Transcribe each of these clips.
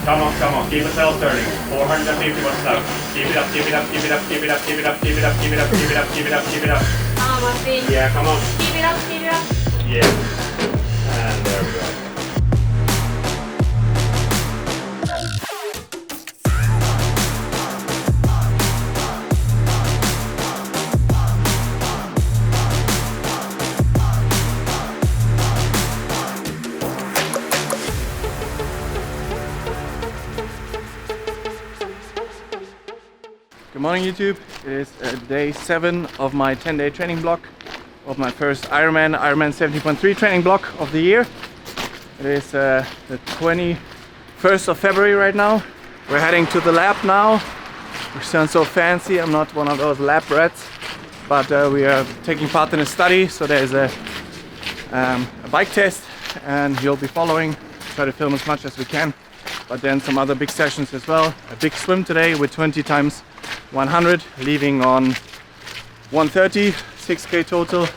Come on, keep yourself turning. 450 watts out. Keep it up, keep it up, keep it up, keep it up, keep it up, keep it up, keep it up, keep it up, keep it up, keep it up. Matti. Yeah, come on. Keep it up, keep it up. Yeah. And there we go. Good morning YouTube, it is day 7 of my 10-day training block of my first Ironman 70.3 training block of the year. It is the 21st of February right now. We're heading to the lab now. We sound so fancy, I'm not one of those lab rats, but we are taking part in a study, so there's a bike test and you'll be following, try to film as much as we can, but then some other big sessions as well. A big swim today with 20 times 100, leaving on 130, 6k total,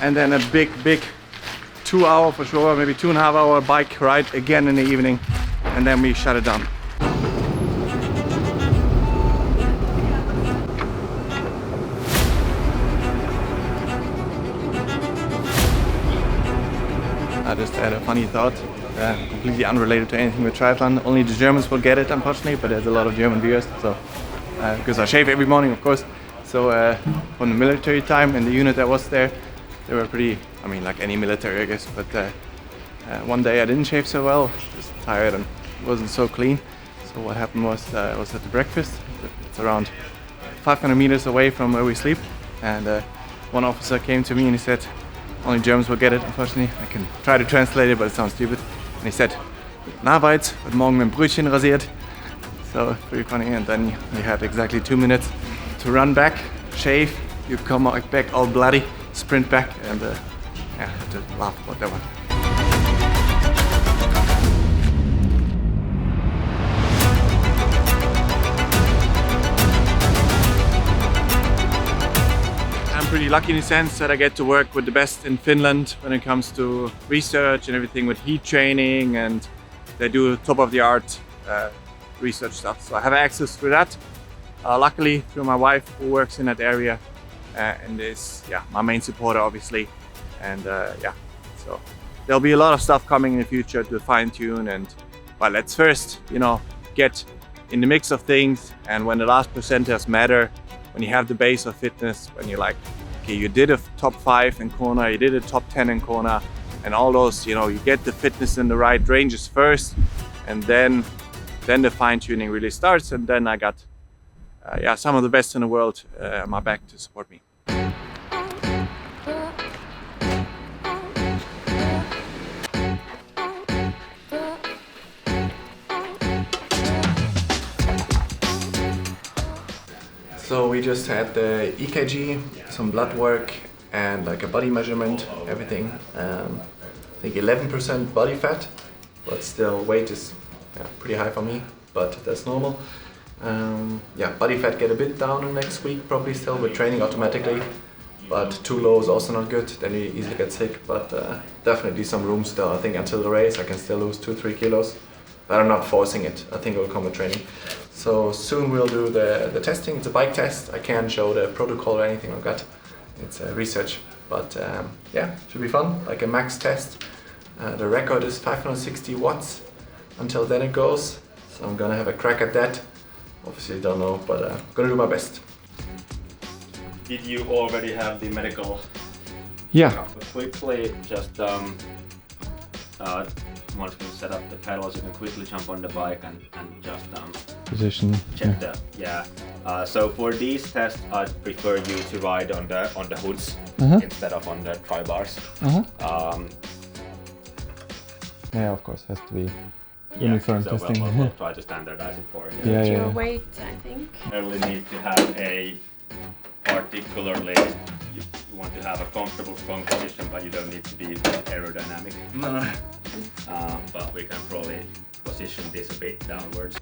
and then a big 2 hour for sure, maybe 2.5 hour bike ride again in the evening, and then we shut it down. I just had a funny thought, completely unrelated to anything with triathlon. Only the Germans will get it, unfortunately, but there's a lot of German viewers, so because I shave every morning, of course. So from the military time and the unit that was there, they were pretty, I mean, like any military, I guess. But one day I didn't shave so well, just tired and wasn't so clean. So what happened was I was at the breakfast. It's around 500 meters away from where we sleep, and one officer came to me and he said, "Only Germans will get it, unfortunately." I can try to translate it, but it sounds stupid. And he said, "Na Weitz, heute Morgen mit dem Brötchen rasiert." So pretty funny, and then we had exactly 2 minutes to run back, shave, you come back all bloody, sprint back, and yeah, I had to laugh about that one. I'm pretty lucky in the sense that I get to work with the best in Finland when it comes to research and everything with heat training, and they do top of the art research stuff, so I have access to that, luckily through my wife who works in that area and is my main supporter obviously, and so there'll be a lot of stuff coming in the future to fine-tune, but let's first get in the mix of things, and when the last percentages matter, when you have the base of fitness, when you're like, okay, you did a top 5 in Kona, you did a top 10 in Kona, and all those, you get the fitness in the right ranges first, and then the fine-tuning really starts, and then I got some of the best in the world on my back to support me. So we just had the EKG, some blood work, and like a body measurement, everything. I think 11% body fat, but still weight is pretty high for me, but that's normal. Body fat get a bit down in next week, probably still with training automatically, but too low is also not good, then you easily get sick, but definitely some room still. I think until the race I can still lose 2-3 kilos, but I'm not forcing it. I think it will come with training. So soon we'll do the testing. It's a bike test. I can't show the protocol or anything like that. It's research, but should be fun, like a max test. The record is 560 watts. Until then it goes, so I'm gonna have a crack at that. Obviously don't know, but I'm gonna do my best. Did you already have the medical? Yeah. Quickly, just once we set up the pedals, you can quickly jump on the bike and just Position. check so for these tests, I'd prefer you to ride on the hoods instead of on the tri bars. Yeah, of course, has to be uniform so testing. We'll try to standardize it for you. Your weight, I think. You really need to have a particularly, you want to have a comfortable, strong position, but you don't need to be aerodynamic. No. But we can probably position this a bit downwards.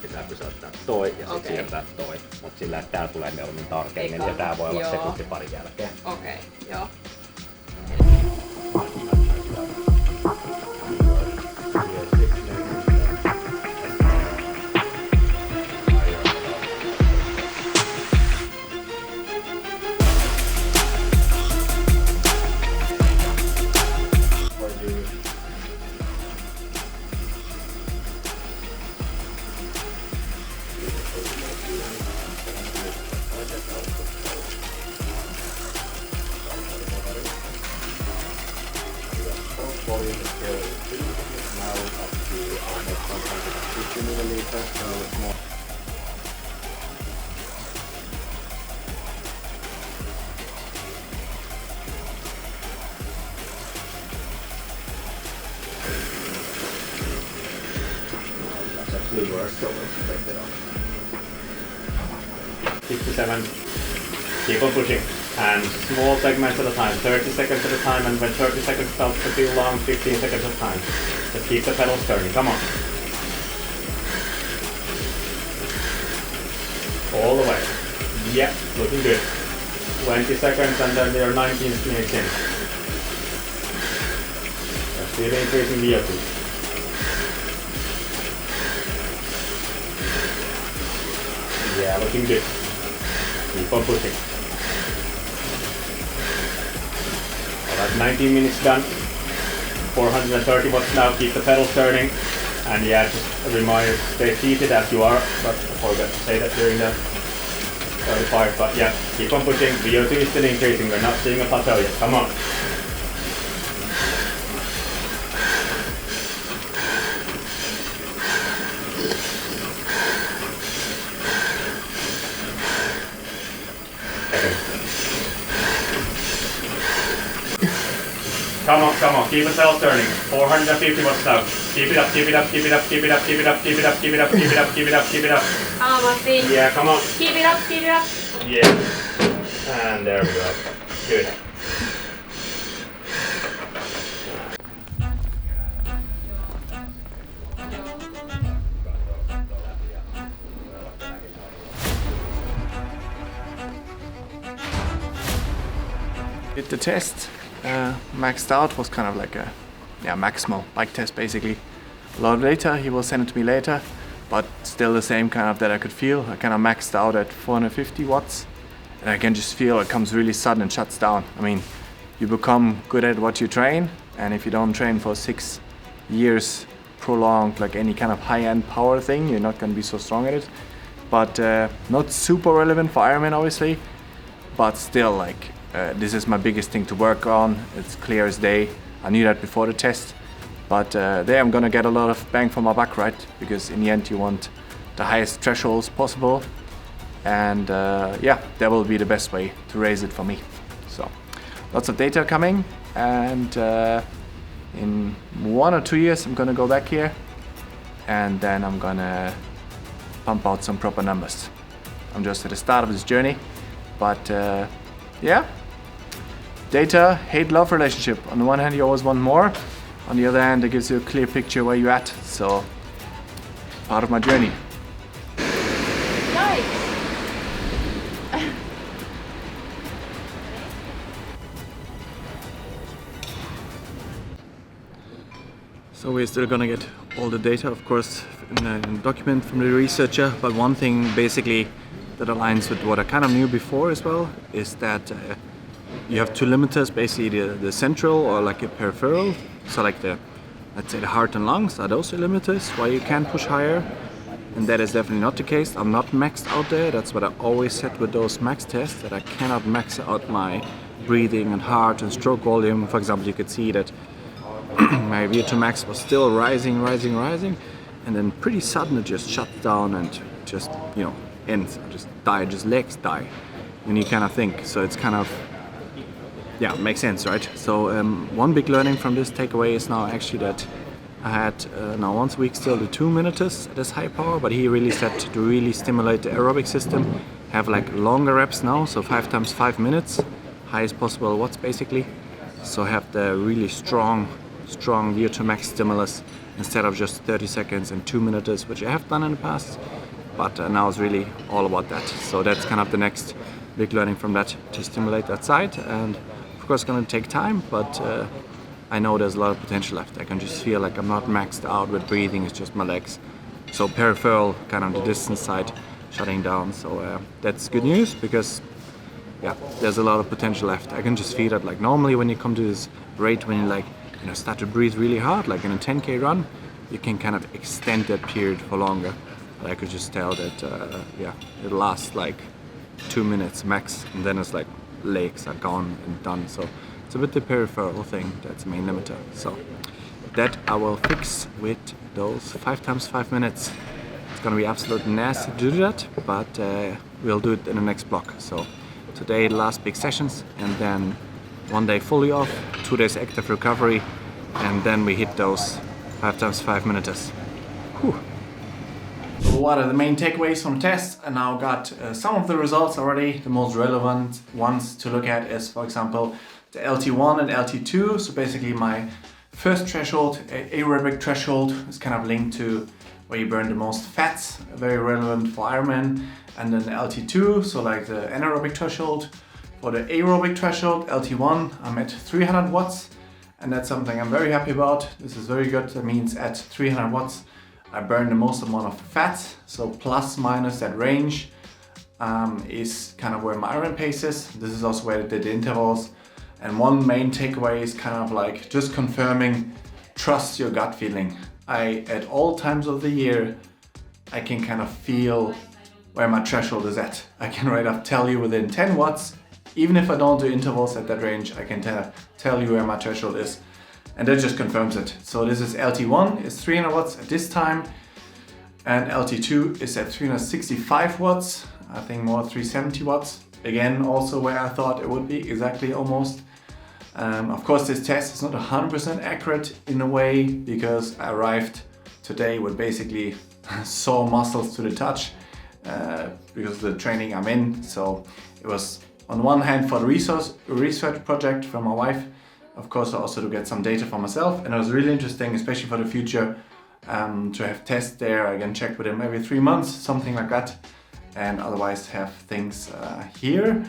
Pitää pysäyttää. toi ja sit Okei. siirtää toi. Mut sillä, että tää tulee mieluummin tarkemmin ja tää voi olla Joo. sekunti pari jälkeen. Okei, joo. Volume is still now up to almost 150 milliliters, so it's more. That's actually worse, so let's take it off. 57. Keep on pushing. And small segments at a time, 30 seconds at a time, and when 30 seconds starts to feel long, 15 seconds at a time. Just keep the pedals turning, come on. All the way. Yep, looking good. 20 seconds and then they're 19 minutes in. You're still increasing VO2. Yeah, looking good. Keep on pushing. Alright, 19 minutes done. 430 watts now, keep the pedals turning. And yeah, just a reminder, stay seated as you are, but I forgot to say that during the early part, but yeah, keep on pushing. VO2 is still increasing, we're not seeing a plateau yet, come on. Come on, keep the pedals turning. 450 watts now. Keep it up, keep it up, keep it up, keep it up, keep it up, keep it up, keep it up, keep it up, keep it up, keep it up. Come on, Matti. Yeah, come on. Keep it up, keep it up. Yeah. And there we go. Good. Did the test, maxed out, was kind of like a maximal bike test basically. A lot later, he will send it to me later, but still the same kind of that I could feel. I kind of maxed out at 450 watts and I can just feel it comes really sudden and shuts down. I mean, you become good at what you train, and if you don't train for 6 years prolonged, like any kind of high-end power thing, you're not going to be so strong at it. But not super relevant for Ironman obviously, but still like this is my biggest thing to work on. It's clear as day. I knew that before the test, but there I'm gonna get a lot of bang for my buck, right? Because in the end you want the highest thresholds possible, and yeah, that will be the best way to raise it for me. So lots of data coming, and in 1 or 2 years I'm gonna go back here, and then I'm gonna pump out some proper numbers. I'm just at the start of this journey, but yeah, data, hate-love relationship. On the one hand, you always want more. On the other hand, it gives you a clear picture where you're at. So, part of my journey. Nice. So we're still gonna get all the data, of course, in a document from the researcher. But one thing basically that aligns with what I kind of knew before as well is that you have two limiters, basically the central or like a peripheral. So like let's say the heart and lungs are those the limiters why you can push higher, and that is definitely not the case. I'm not maxed out there. That's what I always said with those max tests, that I cannot max out my breathing and heart and stroke volume. For example, you could see that my VO2 max was still rising, and then pretty sudden it just shut down and just, you know, ends. I just die, just legs die. And you kind of think, so it's kind of, yeah, makes sense, right? So one big learning from this takeaway is now actually that I had now once a week still the 2 minutes at this high power, but he really said to really stimulate the aerobic system, have like longer reps now, so 5 times 5 minutes, highest possible watts basically. So have the really strong VO2 max stimulus instead of just 30 seconds and 2 minutes, which I have done in the past. but now it's really all about that. So that's kind of the next big learning from that, to stimulate that side. And of course, it's going to take time, but I know there's a lot of potential left. I can just feel like I'm not maxed out with breathing, it's just my legs. So peripheral, kind of the distance side, shutting down. So that's good news, because yeah, there's a lot of potential left. I can just feel it. Like normally when you come to this rate, when you start to breathe really hard, like in a 10K run, you can kind of extend that period for longer. But I could just tell that it lasts like 2 minutes max, and then it's like legs are gone and done. So it's a bit the peripheral thing that's the main limiter. So that I will fix with those 5 times 5 minutes. It's gonna be absolutely nasty to do that, but we'll do it in the next block. So today the last big sessions, and then 1 day fully off, 2 days active recovery, and then we hit those 5 times 5 minutes. Whew. So what are the main takeaways from the test? I now got some of the results already. The most relevant ones to look at is, for example, the LT1 and LT2. So basically my first threshold, aerobic threshold, is kind of linked to where you burn the most fats, very relevant for Ironman. And then LT2, so like the anaerobic threshold. For the aerobic threshold, LT1, I'm at 300 watts, and that's something I'm very happy about. This is very good. That means at 300 watts, I burn the most amount of fat. So plus minus that range is kind of where my Ironman pace is. This is also where I did the intervals. And one main takeaway is kind of like just confirming, trust your gut feeling. At all times of the year, I can kind of feel where my threshold is at. I can right up tell you within 10 watts, even if I don't do intervals at that range, I can tell you where my threshold is. And that just confirms it. So this is LT1, is 300 watts at this time, and LT2 is at 365 watts, I think more 370 watts. Again, also where I thought it would be, exactly almost. Of course, this test is not 100% accurate in a way, because I arrived today with basically sore muscles to the touch, because of the training I'm in. So it was on one hand for the research project for my wife, of course also to get some data for myself, and it was really interesting, especially for the future, to have tests there. I can check with them every 3 months, something like that, and otherwise have things here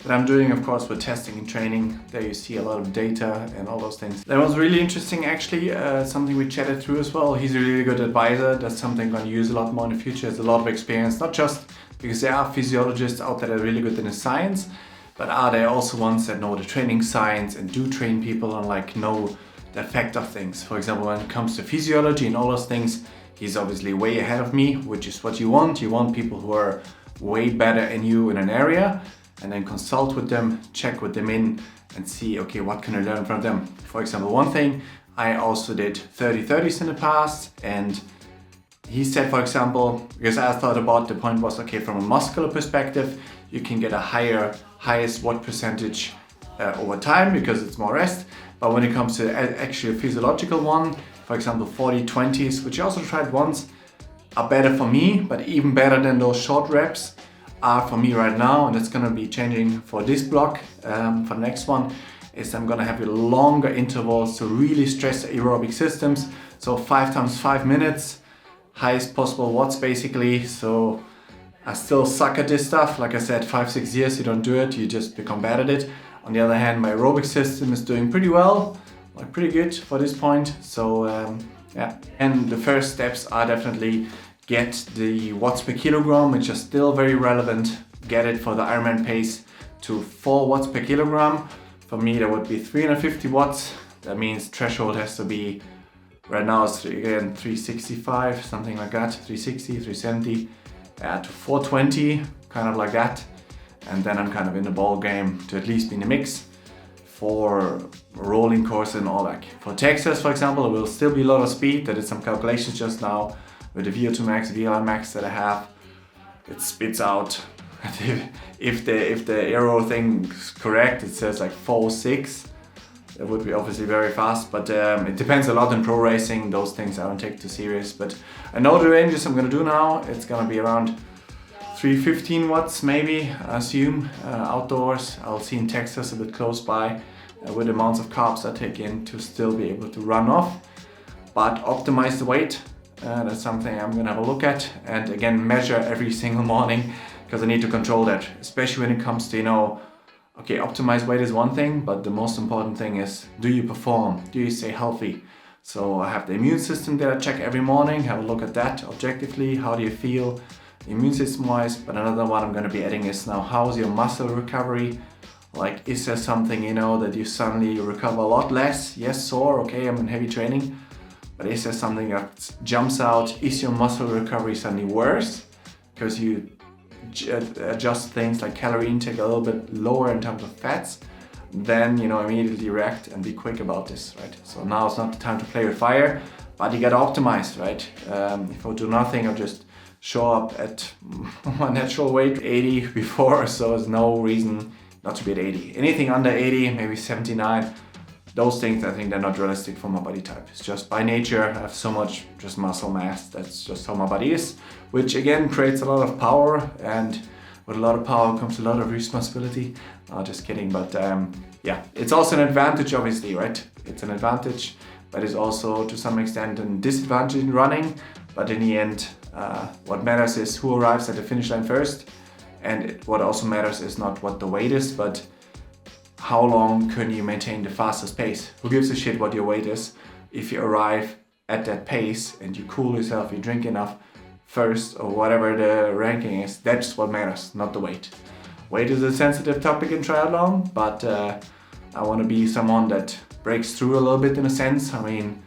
that I'm doing, of course, with testing and training. There you see a lot of data and all those things. That was really interesting, actually, something we chatted through as well. He's a really good advisor. That's something I'm going to use a lot more in the future. He has a lot of experience, not just because there are physiologists out there that are really good in the science, but are there also ones that know the training science and do train people and like know the effect of things. For example, when it comes to physiology and all those things, he's obviously way ahead of me, which is what you want. You want people who are way better than you in an area, and then consult with them, check with them in, and see, okay, what can I learn from them? For example, one thing, I also did 30-30s in the past, and he said, for example, because I thought about, the point was, okay, from a muscular perspective, you can get a highest watt percentage over time because it's more rest. But when it comes to actually a physiological one, for example, 40-20s, which I also tried once, are better for me, but even better than those short reps are for me right now. And that's gonna be changing for this block. For the next one is I'm gonna have longer intervals to really stress the aerobic systems. So 5 times 5 minutes, highest possible watts basically. So I still suck at this stuff. Like I said, 5-6 years you don't do it, you just become bad at it. On the other hand, my aerobic system is doing pretty well, like pretty good for this point. So yeah, and the first steps are definitely get the watts per kilogram, which are still very relevant. Get it for the Ironman pace to 4 watts per kilogram. For me, that would be 350 watts. That means threshold has to be, right now it's again 365, something like that, 360, 370, to 420, kind of like that. And then I'm kind of in the ball game to at least be in the mix for rolling course and all that. For Texas, for example, it will still be a lot of speed. I did some calculations just now with the VO2 max, VO1 max that I have. It spits out, if the aero thing is correct, it says like 4.6. That would be obviously very fast, but it depends a lot on pro racing. Those things I don't take too serious, but I know the ranges I'm gonna do now. It's gonna be around 315 watts maybe, I assume, outdoors. I'll see in Texas, a bit close by, with the amounts of carbs I take in to still be able to run off, but optimize the weight. That's something I'm gonna have a look at, and again measure every single morning, because I need to control that, especially when it comes to, you know, okay, optimized weight is one thing, but the most important thing is, do you perform? Do you stay healthy? So I have the immune system that I check every morning, have a look at that objectively. How do you feel immune system wise? But another one I'm gonna be adding is now, how's your muscle recovery? Like, is there something, you know, that you suddenly recover a lot less? Yes, sore, okay, I'm in heavy training. But is there something that jumps out? Is your muscle recovery suddenly worse? Because you adjust things like calorie intake a little bit lower in terms of fats, then, you know, immediately react and be quick about this, right? So now it's not the time to play with fire, but you gotta optimize, right? If I do nothing, I'll just show up at my natural weight, 80 before, so there's no reason not to be at 80. Anything under 80, maybe 79, those things, I think they're not realistic for my body type. It's just by nature, I have so much just muscle mass. That's just how my body is, which again creates a lot of power, and with a lot of power comes a lot of responsibility. Just kidding, but yeah, it's also an advantage, obviously, right? It's an advantage, but it's also to some extent a disadvantage in running. But in the end, what matters is who arrives at the finish line first, and what also matters is not what the weight is, but how long can you maintain the fastest pace? Who gives a shit what your weight is? If you arrive at that pace and you cool yourself, you drink enough first, or whatever the ranking is, that's what matters, not the weight. Weight is a sensitive topic in triathlon, but I want to be someone that breaks through a little bit in a sense. I mean,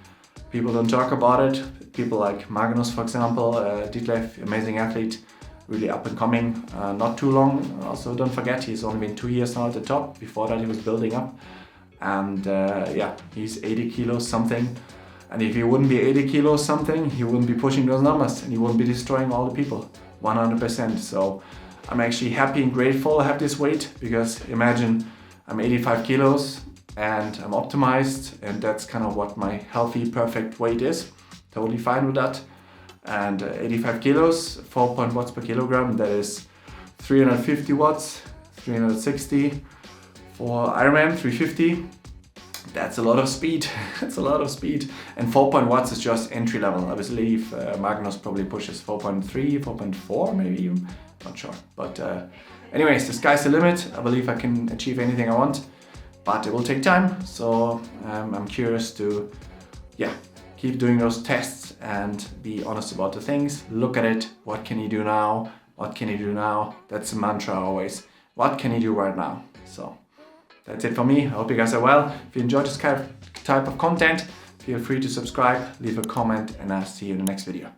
people don't talk about it. People like Magnus, for example, Ditlev, amazing athlete, really up and coming, not too long. Also, don't forget, he's only been 2 years now at the top. Before that, he was building up. And yeah, he's 80 kilos something. And if he wouldn't be 80 kilos something, he wouldn't be pushing those numbers, and he wouldn't be destroying all the people, 100%. So I'm actually happy and grateful I have this weight, because imagine I'm 85 kilos and I'm optimized, and that's kind of what my healthy, perfect weight is. Totally fine with that. And 85 kilos, 4 watts per kilogram, that is 350 watts, 360 for Ironman, 350. That's a lot of speed. That's a lot of speed. And 4 watts is just entry level. I believe Magnus probably pushes 4.3, 4.4 maybe even. Not sure. But anyways, the sky's the limit. I believe I can achieve anything I want, but it will take time. So I'm curious to, yeah, keep doing those tests and be honest about the things. Look at it. What can you do now? What can you do now? That's the mantra always. What can you do right now? So that's it for me. I hope you guys are well. If you enjoyed this type of content, feel free to subscribe, leave a comment, and I'll see you in the next video.